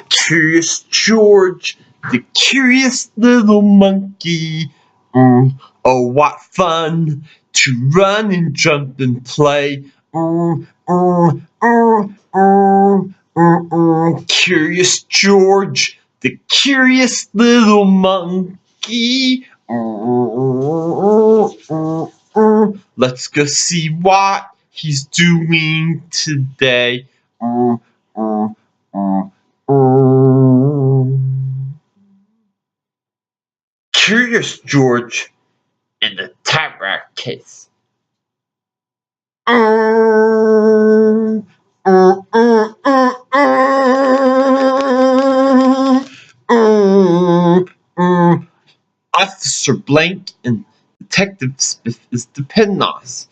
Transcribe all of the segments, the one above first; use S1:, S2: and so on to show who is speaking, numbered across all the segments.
S1: Curious George, the curious little monkey. Oh, what fun to run and jump and play. Curious George, the curious little monkey. Let's go see what he's doing today. Curious George in the typewriter case. Officer Blank and Detective Smith is depending on us.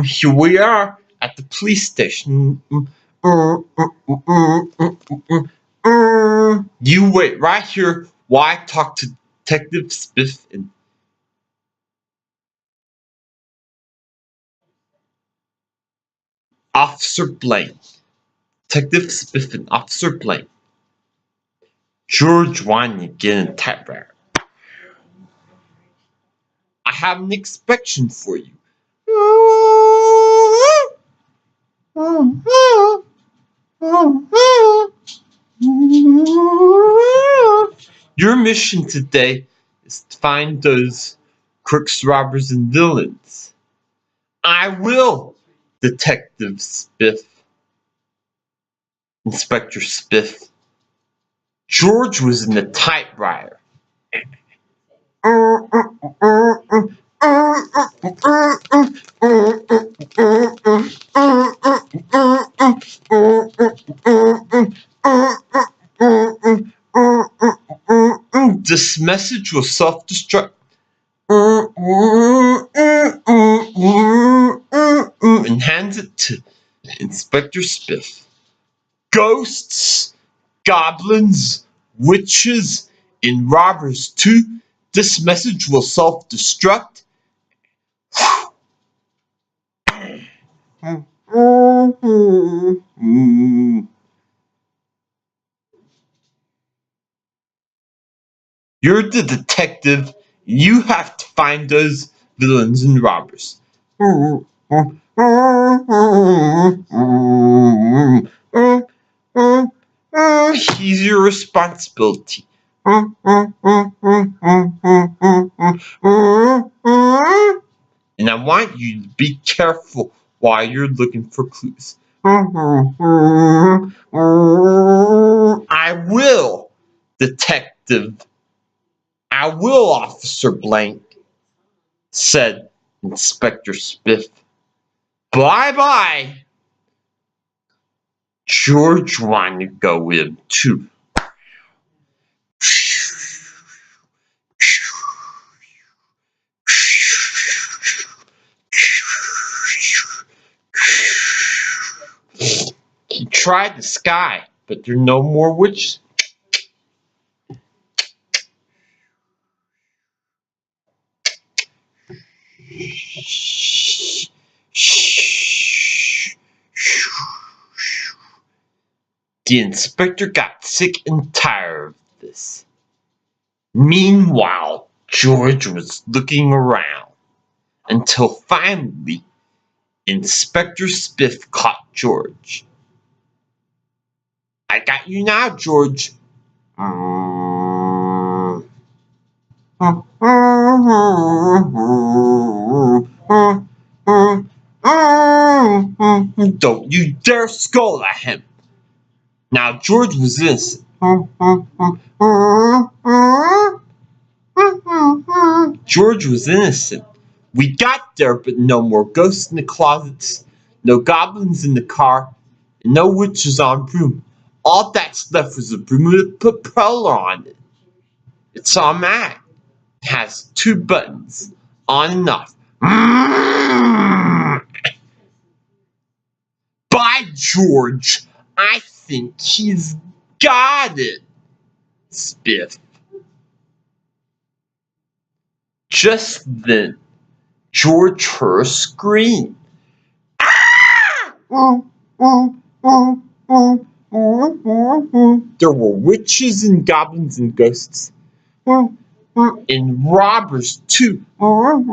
S1: Here we are at the police station. You wait right here while I talk to Detective Smith and Officer Blank. Detective Smith and Officer Blank. George wanted to get a typewriter. I have an inspection for you. Your mission today is to find those crooks, robbers, and villains. I will, Detective Spiff. Inspector Spiff. George was in the typewriter. This message will self-destruct. And hands it to Inspector Spiff. Ghosts, goblins, witches, and robbers too. This message will self-destruct. You're the detective. You have to find those villains and robbers. Here's your responsibility. And I want you to be careful while you're looking for clues. I will, Detective. I will, Officer Blank, said Inspector Spiff. Bye-bye. George wanted to go in too. He tried the sky, but there are no more witches. The inspector got sick and tired of this. Meanwhile, George was looking around until finally Inspector Spiff caught George. I got you now, George. Don't you dare scold at him. Now George was innocent. George was innocent. We got there, but no more ghosts in the closets, no goblins in the car, and no witches on broom. All that's left was a broom with a propeller on it. It's automatic. It has 2 buttons, on and off. By George, I think he's got it, Spiff. Just then, George heard a scream. There were witches and goblins and ghosts. And robbers too. And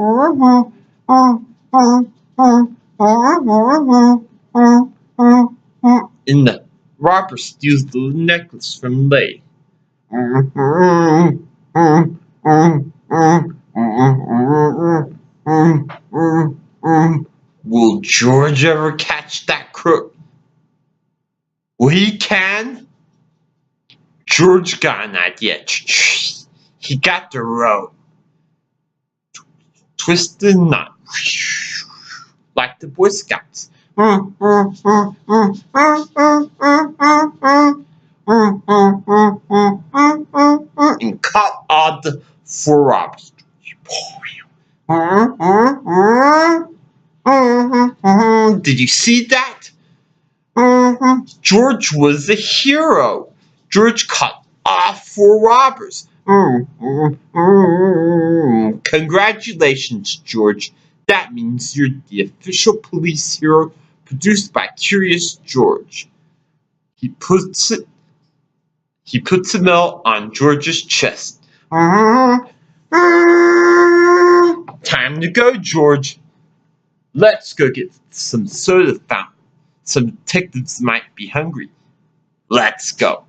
S1: the robber steals the necklace from Lay. Will George ever catch that crook? Well, he can. George got an idea. He got the rope. Twisted knot. Like the Boy Scouts. And caught all the 4 robbers. Did you see that? George was a hero. George caught all 4 robbers. Congratulations, George. That means you're the official police hero produced by Curious George. He puts a medal on George's chest. Time to go, George. Let's go get some soda fountain. Some detectives might be hungry. Let's go.